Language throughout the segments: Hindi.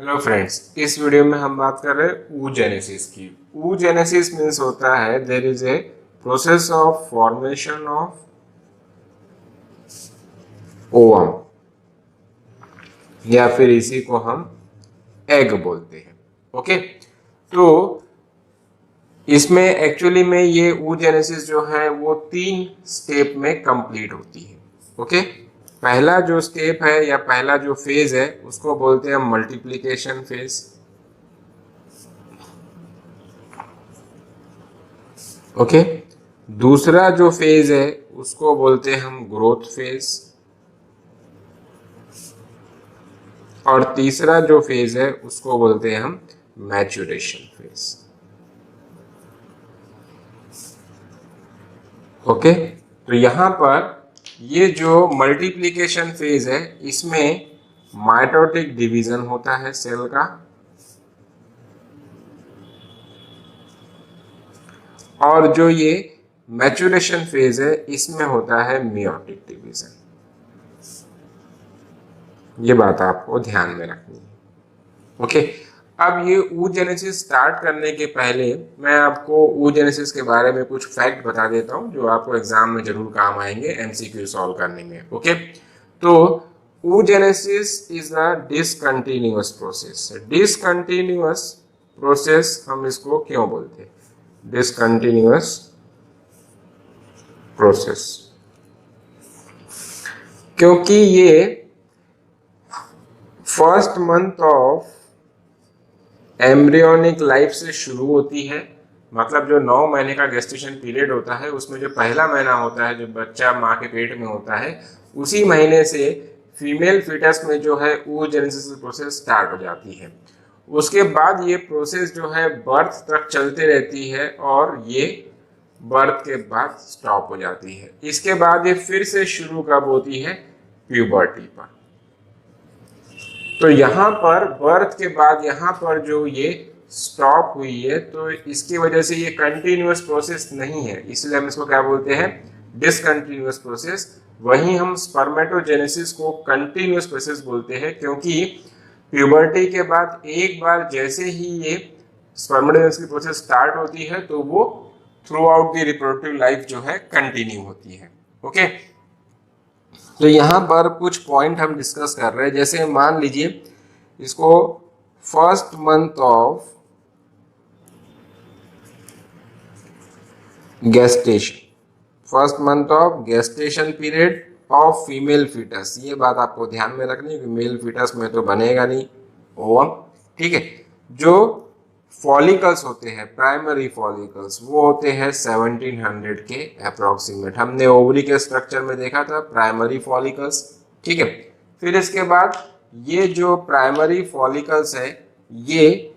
हेलो फ्रेंड्स, इस वीडियो में हम बात कर रहे हैं oogenesis की। oogenesis मीन्स होता है there is a process of formation of ovum, या फिर इसी को हम एग बोलते हैं। ओके, तो इसमें एक्चुअली में ये oogenesis जो है वो 3 स्टेप में कंप्लीट होती है। ओके, पहला जो स्टेप है या पहला जो फेज है उसको बोलते हैं मल्टीप्लिकेशन फेज। ओके, दूसरा जो फेज है उसको बोलते हैं हम ग्रोथ फेज, और तीसरा जो फेज है उसको बोलते हैं हम मैच्योरेशन फेज। ओके, तो यहां पर ये जो मल्टीप्लिकेशन फेज है इसमें माइटोटिक डिवीजन होता है सेल का, और जो ये मैच्योरेशन फेज है इसमें होता है मियोटिक डिवीजन। ये बात आपको ध्यान में रखनी है। ओके, अब ये oogenesis स्टार्ट करने के पहले मैं आपको oogenesis के बारे में कुछ फैक्ट बता देता हूं जो आपको एग्जाम में जरूर काम आएंगे एमसीक्यू सॉल्व करने में। ओके, तो oogenesis is a discontinuous process. Discontinuous process हम इसको क्यों बोलते हैं? डिसकंटिन्यूअस प्रोसेस क्योंकि ये first month of embryonic life से शुरू होती है। मतलब जो 9 महीने का गेस्टेशन पीरियड होता है उसमें जो पहला महीना होता है, जो बच्चा माँ के पेट में होता है, उसी महीने से फीमेल फीटस में जो है oogenesis प्रोसेस स्टार्ट हो जाती है। उसके बाद ये प्रोसेस जो है बर्थ तक चलते रहती है और ये बर्थ के बाद स्टॉप हो जाती है। इसके बाद ये फिर से शुरू कब होती है? प्यूबर्टी पर। तो यहाँ पर बर्थ के बाद यहाँ पर जो ये स्टॉप हुई है तो इसकी वजह से ये कंटिन्यूअस प्रोसेस नहीं है, इसलिए हम इसको क्या बोलते हैं? Discontinuous process. वहीं हम स्पर्मेटोजेनेसिस को कंटिन्यूअस प्रोसेस बोलते हैं, क्योंकि प्यूबर्टी के बाद एक बार जैसे ही ये स्पर्मेटोजेनेसिस की प्रोसेस स्टार्ट होती है तो वो through out the reproductive life जो है कंटिन्यू होती है। ओके, तो यहाँ पर कुछ पॉइंट हम डिस्कस कर रहे हैं। जैसे मान लीजिए इसको first month of gestation, first month of gestation period of female foetus, ये बात आपको ध्यान में रखनी है कि मेल फीटस में तो बनेगा नहीं ओवम। ठीक है, जो फॉलिकल्स होते हैं, प्राइमरी फॉलिकल्स, वो होते हैं 1700 के अप्रोक्सीमेट। हमने ओवरी के स्ट्रक्चर में देखा था प्राइमरी फॉलिकल्स। ठीक है, फिर इसके बाद ये जो प्राइमरी फॉलिकल्स है ये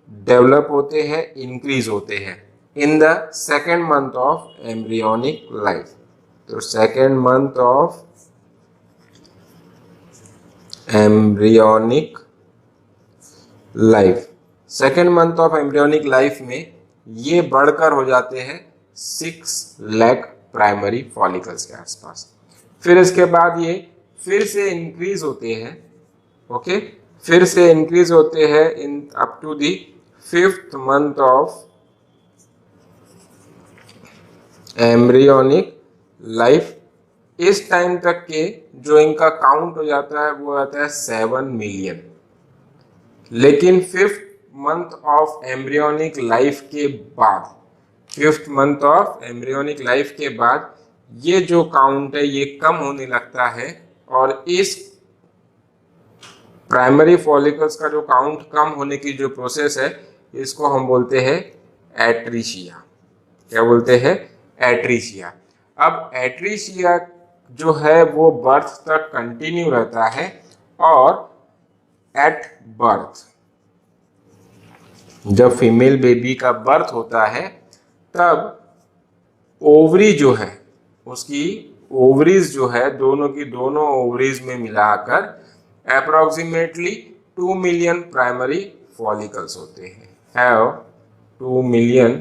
डेवलप होते हैं, इंक्रीज होते हैं in the second month of embryonic life. तो second month of embryonic life, second month of embryonic life में ये बढ़कर हो जाते हैं 6 लाख प्राइमरी फॉलिकल्स के आसपास। फिर इसके बाद ये फिर से इंक्रीज होते हैं। ओके, फिर से इंक्रीज होते हैं in up to the 5th month of embryonic life. इस टाइम तक के जो इनका काउंट हो जाता है वो आता है 7 मिलियन। लेकिन 5th month of embryonic life के बाद, 5th month of embryonic life के बाद ये जो काउंट है ये कम होने लगता है, और इस प्राइमरी फॉलिकल्स का जो काउंट कम होने की जो प्रोसेस है इसको हम बोलते हैं एट्रीशिया। क्या बोलते हैं? एट्रीशिया। अब एट्रीशिया जो है वो बर्थ तक कंटिन्यू रहता है, और एट बर्थ, जब फीमेल बेबी का बर्थ होता है तब ओवरी जो है उसकी ओवरीज जो है दोनों की दोनों ओवरीज में मिलाकर अप्रोक्सीमेटली 2 मिलियन प्राइमरी फॉलिकल्स होते हैं। Have 2 million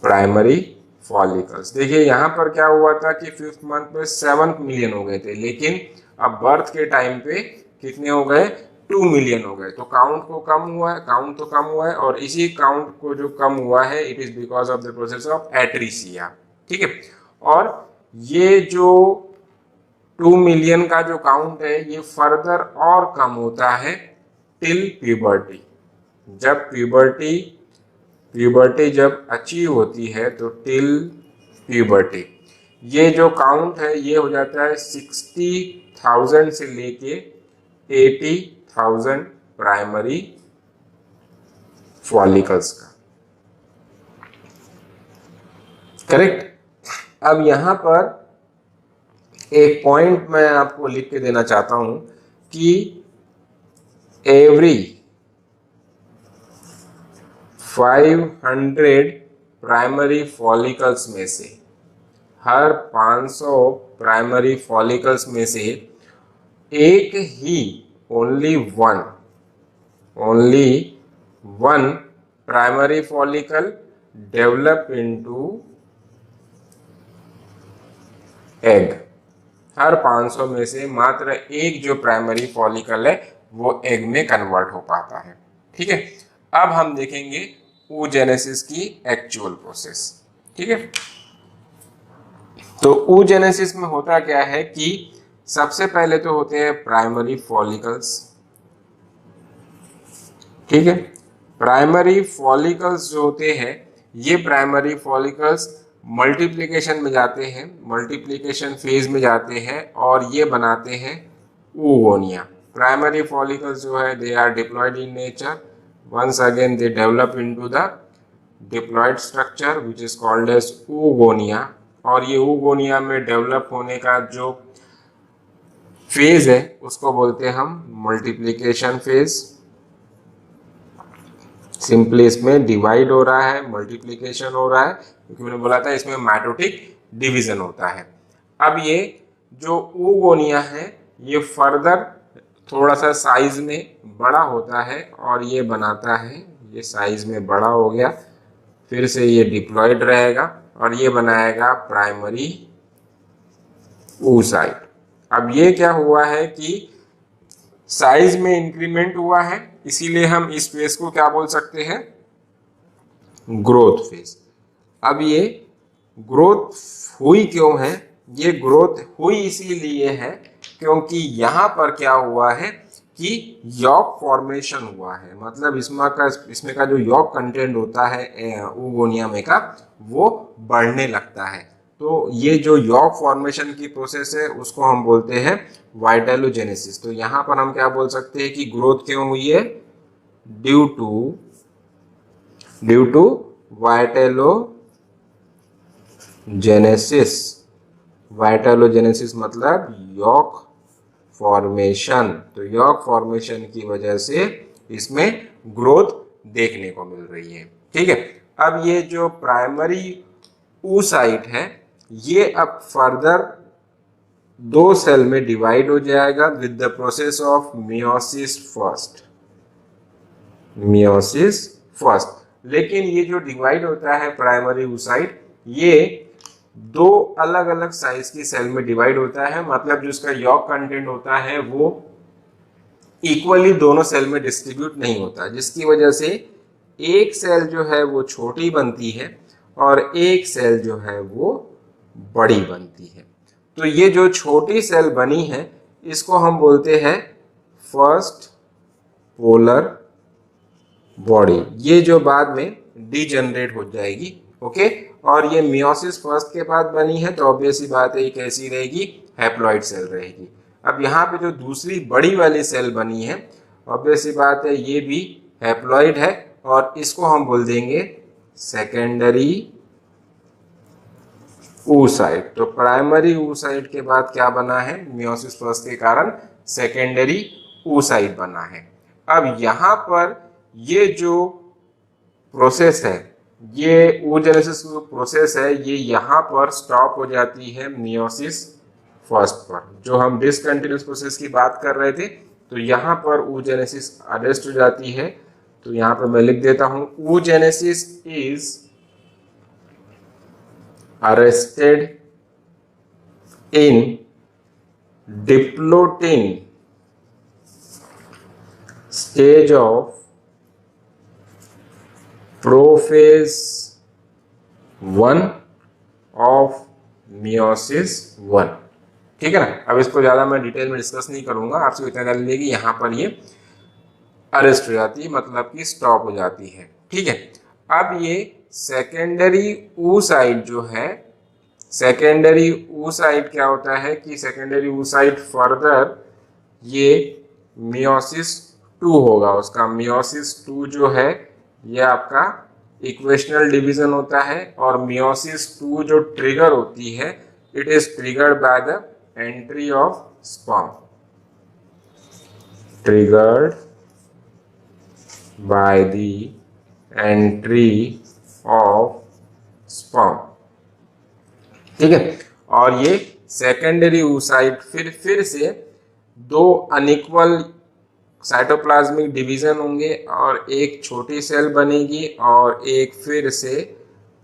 primary follicles. देखिए यहाँ पर क्या हुआ था कि 5th मंथ में 7 मिलियन हो गए थे, लेकिन अब बर्थ के टाइम पे कितने हो गए? 2 मिलियन हो गए। तो काउंट को कम हुआ है, काउंट तो कम हुआ है, और इसी काउंट को जो कम हुआ है it is because of the process of atresia. ठीक है, और ये जो 2 मिलियन का जो काउंट है ये फर्दर और कम होता है टिल प्यूबर्टी। जब प्यूबर्टी जब अचीव होती है तो टिल प्यूबर्टी ये जो काउंट है ये हो जाता है 60,000 से लेके 80,000 प्राइमरी फॉलिकल्स का। करेक्ट। अब यहां पर एक पॉइंट मैं आपको लिख के देना चाहता हूं कि एवरी 500 प्राइमरी फॉलिकल्स में से, हर 500 प्राइमरी फॉलिकल्स में से एक ही only one primary follicle develop into egg. हर 500 में से मात्र एक जो प्राइमरी फॉलिकल है वो एग में कन्वर्ट हो पाता है। ठीक है, अब हम देखेंगे oogenesis की एक्चुअल प्रोसेस। ठीक है, तो oogenesis में होता क्या है कि सबसे पहले तो होते हैं प्राइमरी फॉलिकल्स। ठीक है, प्राइमरी फॉलिकल्स जो होते हैं ये प्राइमरी फॉलिकल्स मल्टीप्लिकेशन में जाते हैं, मल्टीप्लिकेशन फेज में जाते हैं और ये बनाते हैं oogonia। प्राइमरी फॉलिकल्स जो है they are diploid in nature, once again they develop into the diploid structure which is called as oogonia। और ये oogonia में डेवलप होने का जो फेज है उसको बोलते हैं हम मल्टीप्लिकेशन फेज। सिंपली इसमें डिवाइड हो रहा है, मल्टीप्लिकेशन हो रहा है, क्योंकि मैंने बोला था इसमें माइटोटिक डिवीजन होता है। अब ये जो oogonia है ये फर्दर थोड़ा सा साइज में बड़ा होता है और ये बनाता है, ये साइज में बड़ा हो गया, फिर से ये डिप्लॉयड रहेगा और ये बनाएगा प्राइमरी oocyte। अब ये क्या हुआ है कि साइज में इंक्रीमेंट हुआ है, इसीलिए हम इस फेज को क्या बोल सकते हैं, ग्रोथ फेज। अब ये ग्रोथ हुई क्यों है, ये ग्रोथ हुई इसीलिए है क्योंकि यहाँ पर क्या हुआ है कि यॉक फॉर्मेशन हुआ है। मतलब इसमें का जो यॉक कंटेंट होता है oogonia में का वो बढ़ने लगता है। तो ये जो यॉक फॉर्मेशन की प्रोसेस है उसको हम बोलते हैं वाइटेलोजेनेसिस। तो यहाँ पर हम क्या बोल सकते हैं कि ग्रोथ क्यों हुई है, ड्यू टू वाइटेलोजेनेसिस। वाइटेलोजेनेसिस मतलब यॉक फॉर्मेशन। तो यॉक फॉर्मेशन की वजह से इसमें ग्रोथ देखने को मिल रही है। ठीक है, अब ये जो प्राइमरी oocyte है ये अब फर्दर 2 सेल में डिवाइड हो जाएगा with the process of meiosis first. लेकिन ये जो डिवाइड होता है प्राइमरी oocyte ये 2 अलग अलग साइज की सेल में डिवाइड होता है। मतलब जो इसका यॉक कंटेंट होता है वो इक्वली दोनों सेल में डिस्ट्रीब्यूट नहीं होता, जिसकी वजह से एक सेल जो है वो छोटी बनती है और एक सेल जो है वो बड़ी बनती है। तो ये जो छोटी सेल बनी है इसको हम बोलते हैं फर्स्ट पोलर बॉडी, ये जो बाद में डीजनरेट हो जाएगी। ओके, और ये मियोसिस फर्स्ट के बाद बनी है तो ऑब्वियस सी बात है ये कैसी रहेगी, हैप्लॉइड सेल रहेगी। अब यहाँ पे जो दूसरी बड़ी वाली सेल बनी है ऑब्वियस सी बात है ये भी हैप्लॉइड है और इसको हम बोल देंगे सेकेंडरी oocyte। तो प्राइमरी oocyte के बाद क्या बना है, मियोसिस फर्स्ट के कारण सेकेंडरी oocyte बना है। अब यहाँ पर ये जो प्रोसेस है, ये oogenesis प्रोसेस है, ये यहाँ पर स्टॉप हो जाती है मियोसिस फर्स्ट पर। जो हम डिसकंटिन्यूअस प्रोसेस की बात कर रहे थे तो यहाँ पर oogenesis अरेस्ट हो जाती है। तो यहाँ पर मैं लिख देता हूँ oogenesis is arrested in diplotin stage of prophase 1 of meiosis 1। ठीक है ना। अब इसको ज्यादा मैं डिटेल में डिस्कस नहीं करूंगा, आपसे इतना जान लीजिए कि यहाँ पर ये अरेस्ट हो जाती है, मतलब कि स्टॉप हो जाती है। ठीक है। अब ये सेकेंडरी oocyte जो है, सेकेंडरी oocyte क्या होता है कि सेकेंडरी oocyte फर्दर ये मियोसिस 2 होगा, उसका मियोसिस 2 जो है ये आपका इक्वेशनल डिवीजन होता है, और मियोसिस 2 जो ट्रिगर होती है, it is triggered by the entry of sperm, triggered by the entry of sperm. ठीक है। और ये सेकेंडरी oocyte फिर से 2 अनइक्वल साइटोप्लाज्मिक डिवीजन होंगे, और एक छोटी सेल बनेगी और एक फिर से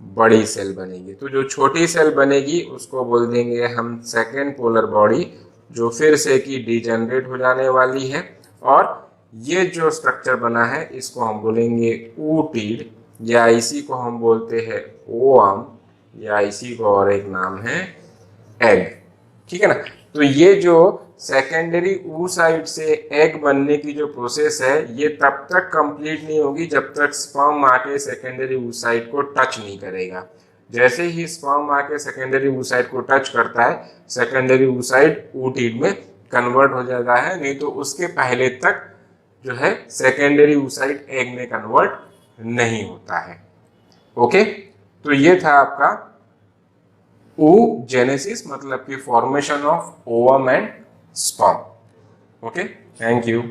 बड़ी सेल बनेगी। तो जो छोटी सेल बनेगी उसको बोल देंगे हम सेकेंड पोलर बॉडी, जो फिर से कि डिजेनरेट हो जाने वाली है। और ये जो स्ट्रक्चर बना है इसको हम बोलेंगे ootid, या इसी को हम बोलते हैं ओवम, या इसी को और एक नाम है एग। ठीक है ना। तो ये जो सेकेंडरी oocyte से एग बनने की जो प्रोसेस है ये तब तक कंप्लीट नहीं होगी जब तक स्पर्म आके सेकेंडरी oocyte को टच नहीं करेगा। जैसे ही स्पर्म आके सेकेंडरी oocyte को टच करता है, सेकेंडरी oocyte ootid में कन्वर्ट हो जाता है, नहीं तो उसके पहले तक जो है सेकेंडरी oocyte एग में कन्वर्ट नहीं होता है। ओके। तो ये था आपका oogenesis, मतलब कि formation of ovum and sperm. Okay, thank you.